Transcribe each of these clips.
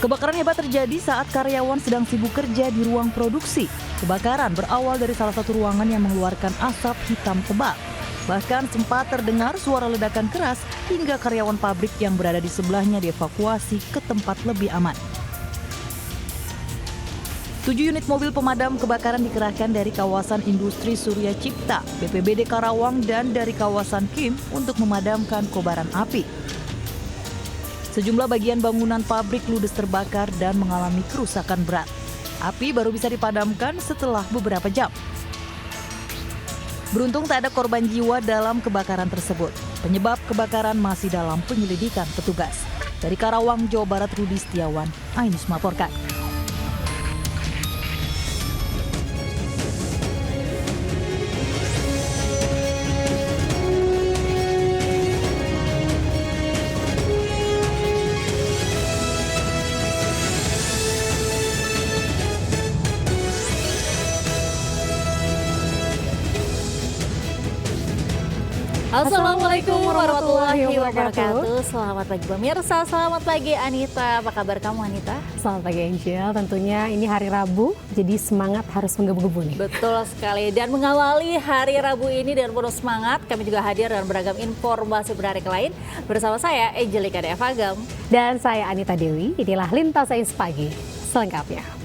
Kebakaran hebat terjadi saat karyawan sedang sibuk kerja di ruang produksi. Kebakaran berawal dari salah satu ruangan yang mengeluarkan asap hitam tebal. Bahkan sempat terdengar suara ledakan keras hingga karyawan pabrik yang berada di sebelahnya dievakuasi ke tempat lebih aman. 7 unit mobil pemadam kebakaran dikerahkan dari kawasan industri Surya Cipta, BPBD Karawang, dan dari kawasan Kim untuk memadamkan kobaran api. Sejumlah bagian bangunan pabrik ludes terbakar dan mengalami kerusakan berat. Api baru bisa dipadamkan setelah beberapa jam. Beruntung tak ada korban jiwa dalam kebakaran tersebut. Penyebab kebakaran masih dalam penyelidikan petugas. Dari Karawang, Jawa Barat, Rudi Setiawan, Ainus melaporkan. Assalamualaikum warahmatullahi wabarakatuh. Selamat pagi pemirsa, selamat pagi Anita. Apa kabar kamu Anita? Selamat pagi Angel, tentunya ini hari Rabu, jadi semangat harus menggebu-gebu nih. Betul sekali, dan mengawali hari Rabu ini dengan penuh semangat, kami juga hadir dengan beragam informasi menarik lain bersama saya Angelika Devagam. Dan saya Anita Dewi, inilah Lintas Sains Pagi selengkapnya.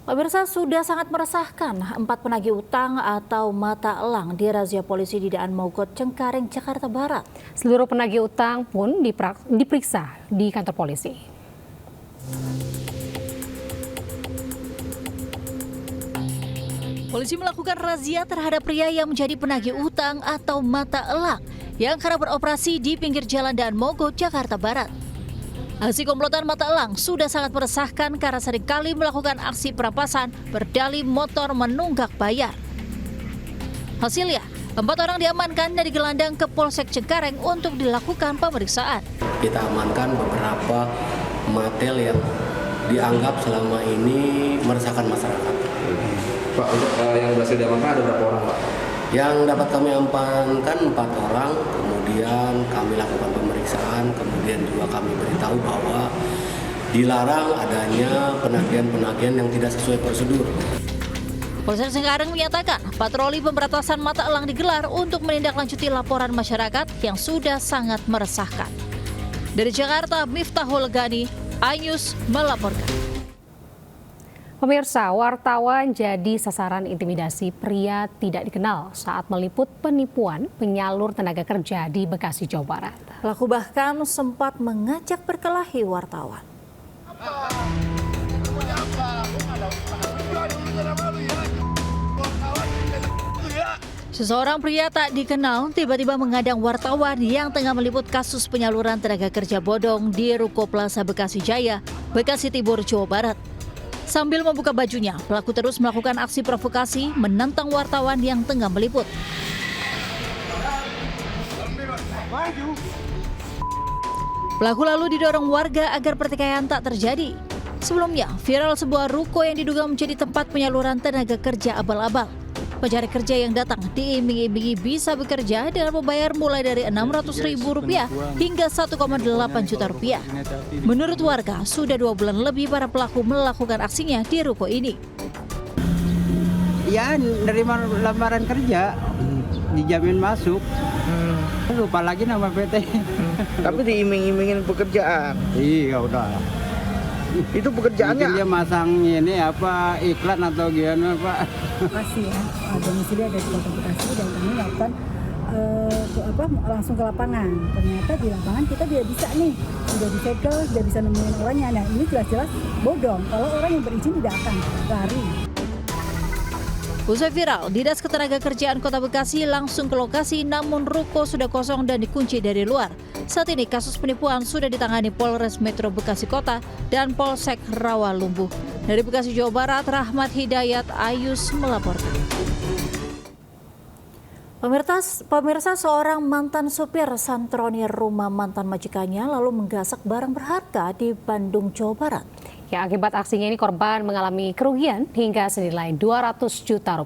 Pemirsa, sudah sangat meresahkan 4 penagih utang atau mata elang dirazia polisi di Daan Mogot, Cengkareng, Jakarta Barat. Seluruh penagih utang pun diperiksa di kantor polisi. Polisi melakukan razia terhadap pria yang menjadi penagih utang atau mata elang yang kerap beroperasi di pinggir jalan Daan Mogot, Jakarta Barat. Aksi komplotan mata elang sudah sangat meresahkan karena seringkali melakukan aksi perampasan berdalih motor menunggak bayar. Hasilnya, 4 orang diamankan dan digelandang ke Polsek Cengkareng untuk dilakukan pemeriksaan. Kita amankan beberapa material yang dianggap selama ini meresahkan masyarakat. Pak, untuk yang berhasil diamankan ada berapa orang, Pak? Yang dapat kami amankan 4 orang, kemudian kami lakukan pemeriksaan, kemudian juga kami beritahu bahwa dilarang adanya penagihan-penagihan yang tidak sesuai prosedur. Polsek Cengkareng menyatakan patroli pemberantasan mata elang digelar untuk menindaklanjuti laporan masyarakat yang sudah sangat meresahkan. Dari Jakarta, Miftahul Gani, iNews melaporkan. Pemirsa, wartawan jadi sasaran intimidasi pria tidak dikenal saat meliput penipuan penyalur tenaga kerja di Bekasi, Jawa Barat. Pelaku bahkan sempat mengajak berkelahi wartawan. Seseorang pria tak dikenal tiba-tiba mengadang wartawan yang tengah meliput kasus penyaluran tenaga kerja bodong di Ruko Plaza Bekasi Jaya, Bekasi Timur, Jawa Barat. Sambil membuka bajunya, pelaku terus melakukan aksi provokasi menantang wartawan yang tengah meliput. Pelaku lalu didorong warga agar pertikaian tak terjadi. Sebelumnya, viral sebuah ruko yang diduga menjadi tempat penyaluran tenaga kerja abal-abal. Pencari kerja yang datang diiming-imingi bisa bekerja dengan membayar mulai dari Rp600.000 hingga Rp1,8 juta. Menurut warga, sudah 2 bulan lebih para pelaku melakukan aksinya di ruko ini. Ya, nerima lamaran kerja, dijamin masuk. Lupa lagi nama PT. Tapi diiming-imingin pekerjaan. Iya, udah. Itu pekerjaannya. Mungkin dia masang ini apa iklan atau gimana, Pak? Lokasi ya, domisili ada di Kota Bekasi dan kami melakukan langsung ke lapangan. Ternyata di lapangan kita tidak bisa nih, sudah disegel, tidak bisa nemuin orangnya. Nah ini jelas-jelas bodong. Kalau orang yang berizin tidak akan lari. Usai viral, Dinas Ketenagakerjaan Kota Bekasi langsung ke lokasi, namun ruko sudah kosong dan dikunci dari luar. Saat ini kasus penipuan sudah ditangani Polres Metro Bekasi Kota dan Polsek Rawalumbu. Dari Bekasi, Jawa Barat, Rahmat Hidayat, Ayus melaporkan. Pemirsa, seorang mantan supir santroni rumah mantan majikannya lalu menggasak barang berharga di Bandung, Jawa Barat. Ya, akibat aksinya ini korban mengalami kerugian hingga senilai Rp200 juta.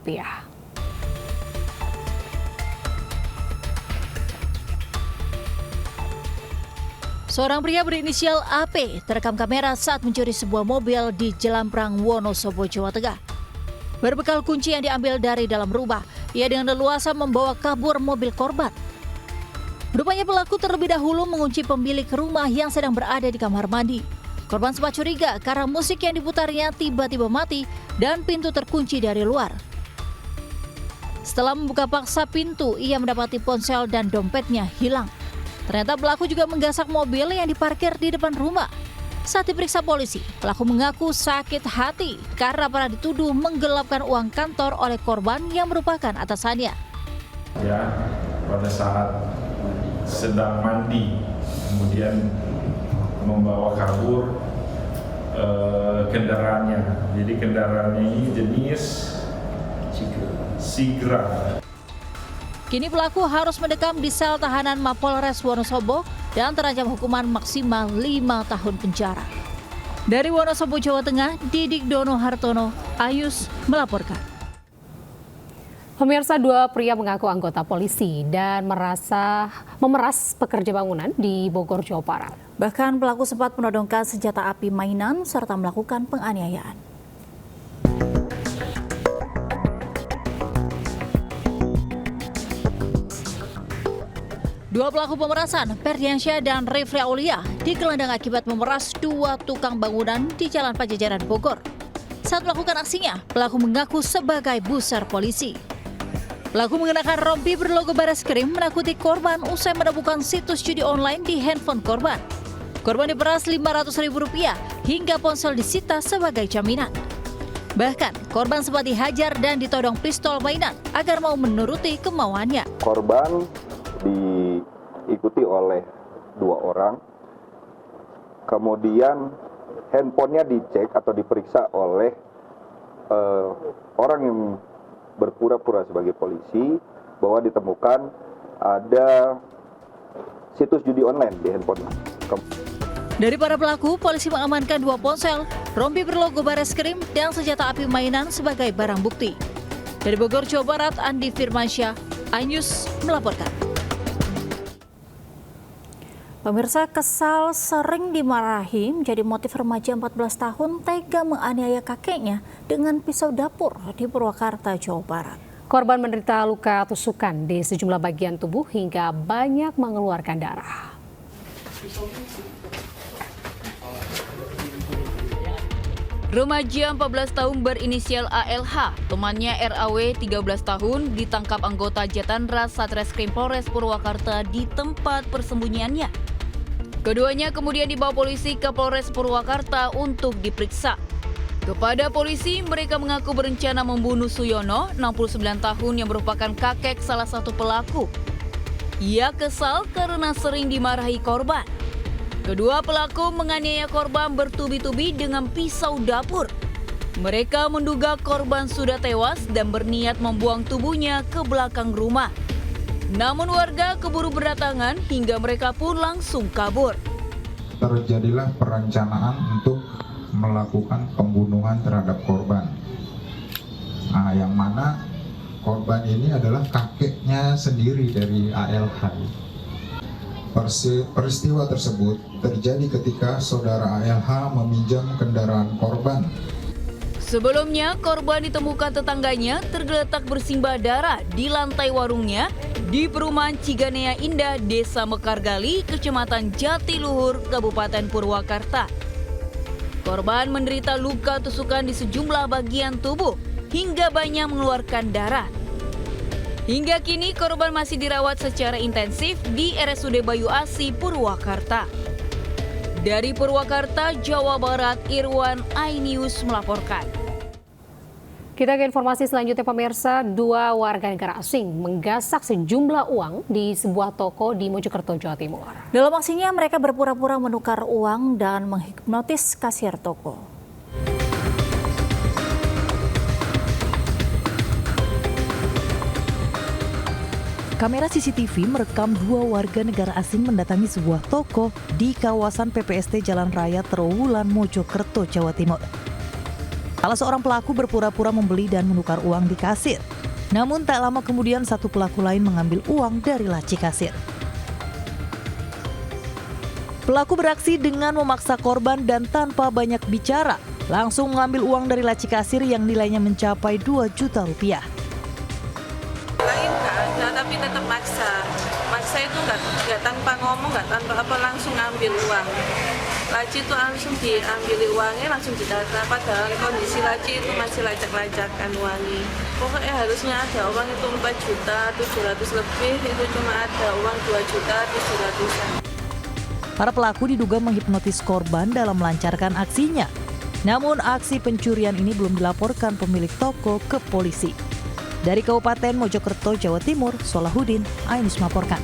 Seorang pria berinisial AP terekam kamera saat mencuri sebuah mobil di Jelamprang, Wonosobo, Jawa Tengah. Berbekal kunci yang diambil dari dalam rumah, ia dengan leluasa membawa kabur mobil korban. Rupanya pelaku terlebih dahulu mengunci pemilik rumah yang sedang berada di kamar mandi. Korban sempat curiga karena musik yang diputarnya tiba-tiba mati dan pintu terkunci dari luar. Setelah membuka paksa pintu, ia mendapati ponsel dan dompetnya hilang. Ternyata pelaku juga menggasak mobil yang diparkir di depan rumah. Saat diperiksa polisi, pelaku mengaku sakit hati karena pernah dituduh menggelapkan uang kantor oleh korban yang merupakan atasannya. Ya, pada saat sedang mandi, kemudian membawa kabur kendaraannya. Jadi kendaraannya ini jenis Sigra. Kini pelaku harus mendekam di sel tahanan Mapolres Wonosobo dan terancam hukuman maksimal 5 tahun penjara. Dari Wonosobo, Jawa Tengah, Didik Dono Hartono, Ayus melaporkan. Pemirsa, 2 pria mengaku anggota polisi dan memeras pekerja bangunan di Bogor, Jawa Barat. Bahkan pelaku sempat menodongkan senjata api mainan serta melakukan penganiayaan. Dua pelaku pemerasan, Ferdiansyah dan Rifri Aulia, digelandang akibat memeras 2 tukang bangunan di Jalan Pajajaran, Bogor. Saat melakukan aksinya, pelaku mengaku sebagai buser polisi. Pelaku mengenakan rompi berlogo Bareskrim menakuti korban usai menemukan situs judi online di handphone korban. Korban diperas Rp500.000 hingga ponsel disita sebagai jaminan. Bahkan, korban sempat dihajar dan ditodong pistol mainan agar mau menuruti kemauannya. Korban diikuti oleh 2 orang, kemudian handphonenya dicek atau diperiksa oleh orang yang berpura-pura sebagai polisi bahwa ditemukan ada situs judi online di handphonenya. Dari para pelaku, polisi mengamankan 2 ponsel, rompi berlogo Bareskrim, dan senjata api mainan sebagai barang bukti. Dari Bogor, Jawa Barat, Andi Firmansyah, iNews melaporkan. Pemirsa, kesal sering dimarahi menjadi motif remaja 14 tahun tega menganiaya kakeknya dengan pisau dapur di Purwakarta, Jawa Barat. Korban menderita luka tusukan di sejumlah bagian tubuh hingga banyak mengeluarkan darah. Remaja 14 tahun berinisial ALH, temannya RAW 13 tahun, ditangkap anggota Jatanras Satreskrim Polres Purwakarta di tempat persembunyiannya. Keduanya kemudian dibawa polisi ke Polres Purwakarta untuk diperiksa. Kepada polisi, mereka mengaku berencana membunuh Suyono, 69 tahun yang merupakan kakek salah satu pelaku. Ia kesal karena sering dimarahi korban. Kedua pelaku menganiaya korban bertubi-tubi dengan pisau dapur. Mereka menduga korban sudah tewas dan berniat membuang tubuhnya ke belakang rumah. Namun warga keburu berdatangan hingga mereka pun langsung kabur. Terjadilah perencanaan untuk melakukan pembunuhan terhadap korban. Nah, yang mana korban ini adalah kakeknya sendiri dari ALH. Peristiwa tersebut terjadi ketika saudara ALH meminjam kendaraan korban. Sebelumnya, korban ditemukan tetangganya tergeletak bersimbah darah di lantai warungnya di perumahan Ciganea Indah, Desa Mekargali, Kecamatan Jatiluhur, Kabupaten Purwakarta. Korban menderita luka tusukan di sejumlah bagian tubuh hingga banyak mengeluarkan darah. Hingga kini korban masih dirawat secara intensif di RSUD Bayu Asi, Purwakarta. Dari Purwakarta, Jawa Barat, Irwan, iNews melaporkan. Kita ke informasi selanjutnya, pemirsa. 2 warga negara asing menggasak sejumlah uang di sebuah toko di Mojokerto, Jawa Timur. Dalam aksinya, mereka berpura-pura menukar uang dan menghipnotis kasir toko. Kamera CCTV merekam 2 warga negara asing mendatangi sebuah toko di kawasan PPST Jalan Raya Trowulan, Mojokerto, Jawa Timur. Salah seorang pelaku berpura-pura membeli dan menukar uang di kasir. Namun tak lama kemudian satu pelaku lain mengambil uang dari laci kasir. Pelaku beraksi dengan memaksa korban dan tanpa banyak bicara, langsung mengambil uang dari laci kasir yang nilainya mencapai 2 juta rupiah. Lain kan, nah, tapi tetap maksa. Maksa itu nggak tanpa ngomong, nggak tanpa apa, langsung ngambil uang. Laci itu langsung diambil uangnya, langsung didata. Padahal kondisi laci itu masih lacak-lacakan uangnya. Pokoknya harusnya ada uang itu 4 juta 700 lebih, itu cuma ada uang 2 juta 700-an. Para pelaku diduga menghipnotis korban dalam melancarkan aksinya. Namun aksi pencurian ini belum dilaporkan pemilik toko ke polisi. Dari Kabupaten Mojokerto, Jawa Timur, Solahuddin, Ainus melaporkan.